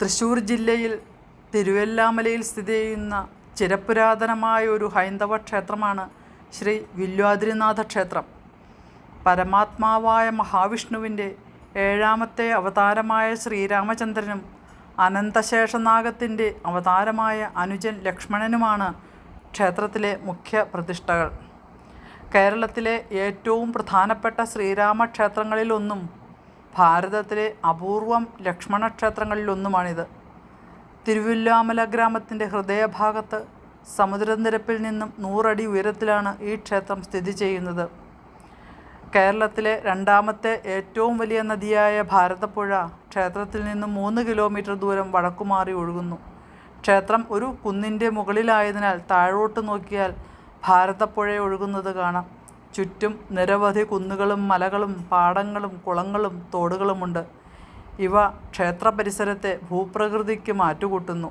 തൃശ്ശൂർ ജില്ലയിൽ തിരുവല്ലാമലയിൽ സ്ഥിതി ചെയ്യുന്ന ചിരപുരാതനമായ ഒരു ഹൈന്ദവ ക്ഷേത്രമാണ് ശ്രീ വില്വാദ്രിനാഥ ക്ഷേത്രം. പരമാത്മാവായ മഹാവിഷ്ണുവിൻ്റെ ഏഴാമത്തെ അവതാരമായ ശ്രീരാമചന്ദ്രനും അനന്തശേഷനാഗത്തിൻ്റെ അവതാരമായ അനുജൻ ലക്ഷ്മണനുമാണ് ക്ഷേത്രത്തിലെ മുഖ്യ പ്രതിഷ്ഠകൾ. കേരളത്തിലെ ഏറ്റവും പ്രധാനപ്പെട്ട ശ്രീരാമക്ഷേത്രങ്ങളിലൊന്നും ഭാരതത്തിലെ അപൂർവം ലക്ഷ്മണക്ഷേത്രങ്ങളിലൊന്നുമാണിത്. തിരുവില്ലാമല ഗ്രാമത്തിൻ്റെ ഹൃദയഭാഗത്ത് സമുദ്രനിരപ്പിൽ നിന്നും 100 അടി ഉയരത്തിലാണ് ഈ ക്ഷേത്രം സ്ഥിതി ചെയ്യുന്നത്. കേരളത്തിലെ രണ്ടാമത്തെ ഏറ്റവും വലിയ നദിയായ ഭാരതപ്പുഴ ക്ഷേത്രത്തിൽ നിന്നും 3 കിലോമീറ്റർ ദൂരം വടക്കുമാറി ഒഴുകുന്നു. ക്ഷേത്രം ഒരു കുന്നിൻ്റെ മുകളിലായതിനാൽ താഴോട്ട് നോക്കിയാൽ ഭാരതപ്പുഴ ഒഴുകുന്നത് കാണാം. ചുറ്റും നിരവധി കുന്നുകളും മലകളും പാടങ്ങളും കുളങ്ങളും തോടുകളുമുണ്ട്. ഇവ ക്ഷേത്ര പരിസരത്തെ ഭൂപ്രകൃതിക്ക് മാറ്റുകൂട്ടുന്നു.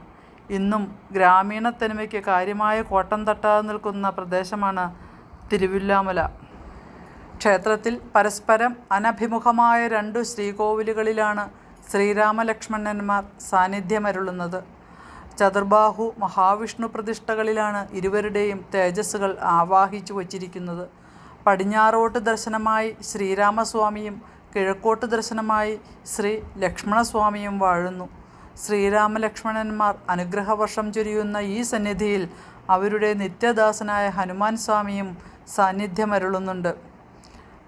ഇന്നും ഗ്രാമീണ തനിമയ്ക്ക് കാര്യമായ കോട്ടം തട്ടാതെ നിൽക്കുന്ന പ്രദേശമാണ് തിരുവില്ലാമല. ക്ഷേത്രത്തിൽ പരസ്പരം അനഭിമുഖമായ 2 ശ്രീകോവിലുകളിലാണ് ശ്രീരാമലക്ഷ്മണന്മാർ സാന്നിധ്യമരുളുന്നത്. ചതുർബാഹു മഹാവിഷ്ണു പ്രതിഷ്ഠകളിലാണ് ഇരുവരുടെയും തേജസ്സുകൾ ആവാഹിച്ചു വച്ചിരിക്കുന്നത്. പടിഞ്ഞാറോട്ട് ദർശനമായി ശ്രീരാമസ്വാമിയും കിഴക്കോട്ട് ദർശനമായി ശ്രീ ലക്ഷ്മണസ്വാമിയും വാഴുന്നു. ശ്രീരാമലക്ഷ്മണന്മാർ അനുഗ്രഹവർഷം ചൊരിയുന്ന ഈ സന്നിധിയിൽ അവരുടെ നിത്യദാസനായ ഹനുമാൻ സ്വാമിയും സാന്നിധ്യമരുളുന്നുണ്ട്.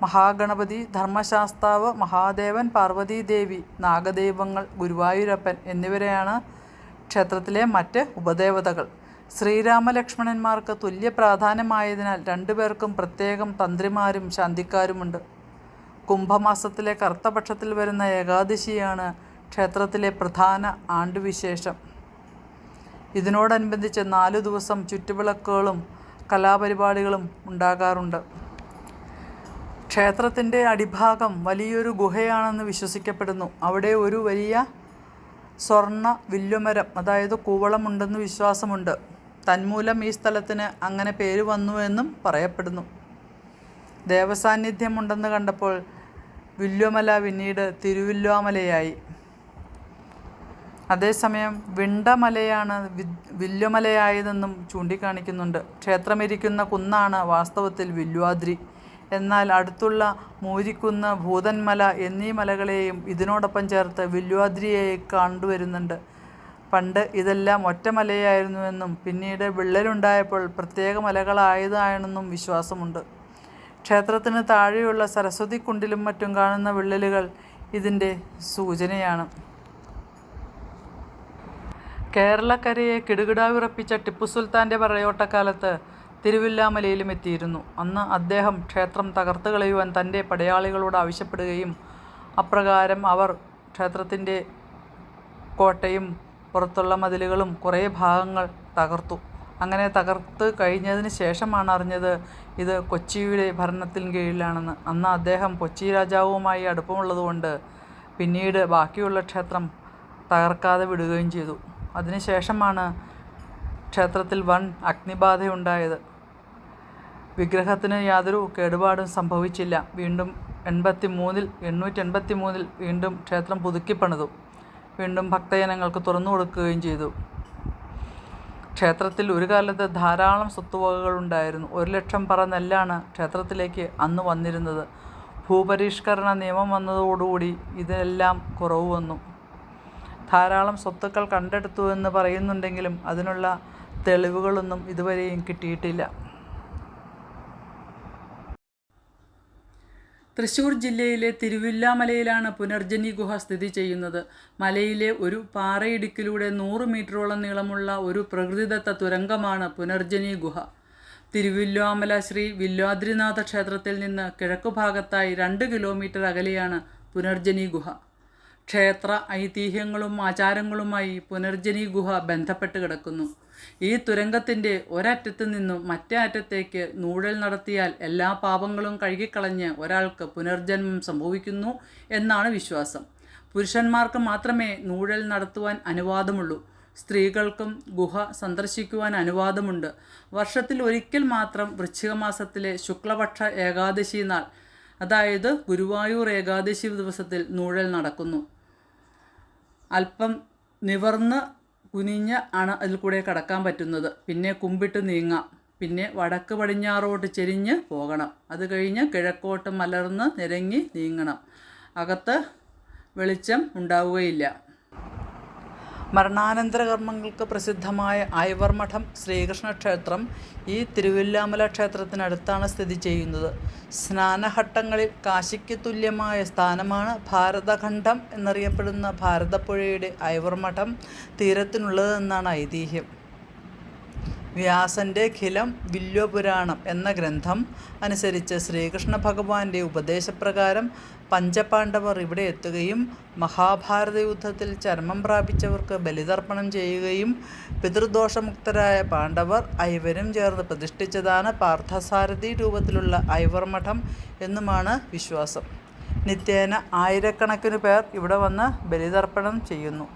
മഹാഗണപതി, ധർമ്മശാസ്താവ്, മഹാദേവൻ, പാർവതീദേവി, നാഗദൈവങ്ങൾ, ഗുരുവായൂരപ്പൻ എന്നിവരെയാണ് ക്ഷേത്രത്തിലെ മറ്റ് ഉപദേവതകൾ. ശ്രീരാമലക്ഷ്മണന്മാർക്ക് തുല്യ പ്രാധാന്യമായതിനാൽ 2 പേർക്കും പ്രത്യേകം തന്ത്രിമാരും ശാന്തിക്കാരുമുണ്ട്. കുംഭമാസത്തിലെ കറുത്തപക്ഷത്തിൽ വരുന്ന ഏകാദശിയാണ് ക്ഷേത്രത്തിലെ പ്രധാന ആണ്ടുവിശേഷം. ഇതിനോടനുബന്ധിച്ച് 4 ദിവസം ചുറ്റുവിളക്കുകളും കലാപരിപാടികളും ഉണ്ടാകാറുണ്ട്. ക്ഷേത്രത്തിൻ്റെ അടിഭാഗം വലിയൊരു ഗുഹയാണെന്ന് വിശ്വസിക്കപ്പെടുന്നു. അവിടെ ഒരു വലിയ സ്വർണ്ണ വില്ലുമരം, അതായത് കൂവളമുണ്ടെന്ന് വിശ്വാസമുണ്ട്. തന്മൂലം ഈ സ്ഥലത്തിന് അങ്ങനെ പേര് വന്നുവെന്നും പറയപ്പെടുന്നു. ദേവസാന്നിധ്യമുണ്ടെന്ന് കണ്ടപ്പോൾ വില്ലുമല പിന്നീട് തിരുവില്ലാമലയായി. അതേസമയം വിണ്ടമലയാണ് വില്ലുമലയായതെന്നും ചൂണ്ടിക്കാണിക്കുന്നുണ്ട്. ക്ഷേത്രമിരിക്കുന്ന കുന്നാണ് വാസ്തവത്തിൽ വില്വാദ്രി. എന്നാൽ അടുത്തുള്ള മൂരിക്കുന്ന്, ഭൂതന്മല എന്നീ മലകളെയും ഇതിനോടൊപ്പം ചേർത്ത് വില്വാദ്രിയായി കണ്ടുവരുന്നുണ്ട്. പണ്ട് ഇതെല്ലാം ഒറ്റ മലയായിരുന്നുവെന്നും പിന്നീട് വിള്ളലുണ്ടായപ്പോൾ പ്രത്യേക മലകളായതാണെന്നും വിശ്വാസമുണ്ട്. ക്ഷേത്രത്തിന് താഴെയുള്ള സരസ്വതിക്കുണ്ടിലും മറ്റും കാണുന്ന വിള്ളലുകൾ ഇതിൻ്റെ സൂചനയാണ്. കേരളക്കരയെ കിടുകിടാ വിറപ്പിച്ച ടിപ്പു സുൽത്താൻ്റെ പടയോട്ടക്കാലത്ത് തിരുവില്ലാമലയിലും എത്തിയിരുന്നു. അന്ന് അദ്ദേഹം ക്ഷേത്രം തകർത്ത് കളയുവാൻ തൻ്റെ പടയാളികളോട് ആവശ്യപ്പെടുകയും അപ്രകാരം അവർ ക്ഷേത്രത്തിൻ്റെ കോട്ടയും പുറത്തുള്ള മതിലുകളും കുറേ ഭാഗങ്ങൾ തകർത്തു. അങ്ങനെ തകർത്ത് കഴിഞ്ഞതിന് ശേഷമാണ് അറിഞ്ഞത് ഇത് കൊച്ചിയുടെ ഭരണത്തിന് കീഴിലാണെന്ന്. അന്ന് അദ്ദേഹം കൊച്ചി രാജാവുമായി അടുപ്പമുള്ളതുകൊണ്ട് പിന്നീട് ബാക്കിയുള്ള ക്ഷേത്രം തകർക്കാതെ വിടുകയും ചെയ്തു. അതിനുശേഷമാണ് ക്ഷേത്രത്തിൽ വൻ അഗ്നിബാധയുണ്ടായത്. വിഗ്രഹത്തിന് യാതൊരു കേടുപാടും സംഭവിച്ചില്ല. വീണ്ടും 883 വീണ്ടും ക്ഷേത്രം പുതുക്കിപ്പണിതു. വീണ്ടും ഭക്തജനങ്ങൾക്ക് തുറന്നു കൊടുക്കുകയും ചെയ്തു. ക്ഷേത്രത്തിൽ ഒരു കാലത്ത് ധാരാളം സ്വത്തുവകകളുണ്ടായിരുന്നു. 1 ലക്ഷം പറ നെല്ലാണ് ക്ഷേത്രത്തിലേക്ക് അന്ന് വന്നിരുന്നത്. ഭൂപരിഷ്കരണ നിയമം വന്നതോടുകൂടി ഇതെല്ലാം കുറവ് വന്നു. ധാരാളം സ്വത്തുക്കൾ കണ്ടെടുത്തുവെന്ന് പറയുന്നുണ്ടെങ്കിലും അതിനുള്ള തെളിവുകളൊന്നും ഇതുവരെയും കിട്ടിയിട്ടില്ല. തൃശ്ശൂർ ജില്ലയിലെ തിരുവില്ലാമലയിലാണ് പുനർജനി ഗുഹ സ്ഥിതി ചെയ്യുന്നത്. മലയിലെ ഒരു പാറയിടുക്കിലൂടെ 100 മീറ്ററോളം നീളമുള്ള ഒരു പ്രകൃതിദത്ത തുരങ്കമാണ് പുനർജനി ഗുഹ. തിരുവില്ലാമല ശ്രീ വില്വാദ്രിനാഥ ക്ഷേത്രത്തിൽ നിന്ന് കിഴക്കുഭാഗത്തായി 2 കിലോമീറ്റർ അകലെയാണ് പുനർജനി ഗുഹ. ക്ഷേത്ര ഐതിഹ്യങ്ങളും ആചാരങ്ങളുമായി പുനർജനി ഗുഹ ബന്ധപ്പെട്ട് കിടക്കുന്നു. ഈ തുരങ്കത്തിൻ്റെ ഒരറ്റത്ത് നിന്നും മറ്റേ അറ്റത്തേക്ക് നൂഴൽ നടത്തിയാൽ എല്ലാ പാപങ്ങളും കഴുകിക്കളഞ്ഞ് ഒരാൾക്ക് പുനർജന്മം സംഭവിക്കുന്നു എന്നാണ് വിശ്വാസം. പുരുഷന്മാർക്ക് മാത്രമേ നൂഴൽ നടത്തുവാൻ അനുവാദമുള്ളൂ. സ്ത്രീകൾക്കും ഗുഹ സന്ദർശിക്കുവാൻ അനുവാദമുണ്ട്. വർഷത്തിൽ ഒരിക്കൽ മാത്രം വൃശ്ചികമാസത്തിലെ ശുക്ലപക്ഷ ഏകാദശി നാൾ, അതായത് ഗുരുവായൂർ ഏകാദശി ദിവസത്തിൽ നൂഴൽ നടക്കുന്നു. അല്പം നിവർന്ന് കുനിഞ്ഞ് ആണ് അതിൽ കൂടെ കടക്കാൻ പറ്റുന്നത്. പിന്നെ കുമ്പിട്ട് നീങ്ങാം. പിന്നെ വടക്ക് പടിഞ്ഞാറോട്ട് ചെരിഞ്ഞ് പോകണം. അത് കഴിഞ്ഞ് കിഴക്കോട്ട് മലർന്ന് നിരങ്ങി നീങ്ങണം. അകത്ത് വെളിച്ചം ഉണ്ടാവുകയില്ല. മരണാനന്തര കർമ്മങ്ങൾക്ക് പ്രസിദ്ധമായ ഐവർ മഠം ശ്രീകൃഷ്ണ ക്ഷേത്രം ഈ തിരുവില്ലാമല ക്ഷേത്രത്തിനടുത്താണ് സ്ഥിതി ചെയ്യുന്നത്. സ്നാനഘട്ടങ്ങളിൽ കാശിക്ക് തുല്യമായ സ്ഥാനമാണ് ഭാരതഖണ്ഡം എന്നറിയപ്പെടുന്ന ഭാരതപ്പുഴയുടെ ഐവർ മഠം തീരത്തിനുള്ളതെന്നാണ് ഐതിഹ്യം. വ്യാസൻ്റെ ഖിലം വില്വപുരാണം എന്ന ഗ്രന്ഥം അനുസരിച്ച് ശ്രീകൃഷ്ണ ഭഗവാന്റെ ഉപദേശപ്രകാരം പഞ്ചപാണ്ഡവർ ഇവിടെ എത്തുകയും മഹാഭാരത യുദ്ധത്തിൽ ചരമം പ്രാപിച്ചവർക്ക് ബലിതർപ്പണം ചെയ്യുകയും പിതൃദോഷമുക്തരായ പാണ്ഡവർ ഐവരും ചേർന്ന് പ്രതിഷ്ഠിച്ചതാണ് പാർത്ഥസാരഥി രൂപത്തിലുള്ള ഐവർ മഠം എന്നുമാണ് വിശ്വാസം. നിത്യേന ആയിരക്കണക്കിന് പേർ ഇവിടെ വന്ന് ബലിതർപ്പണം ചെയ്യുന്നു.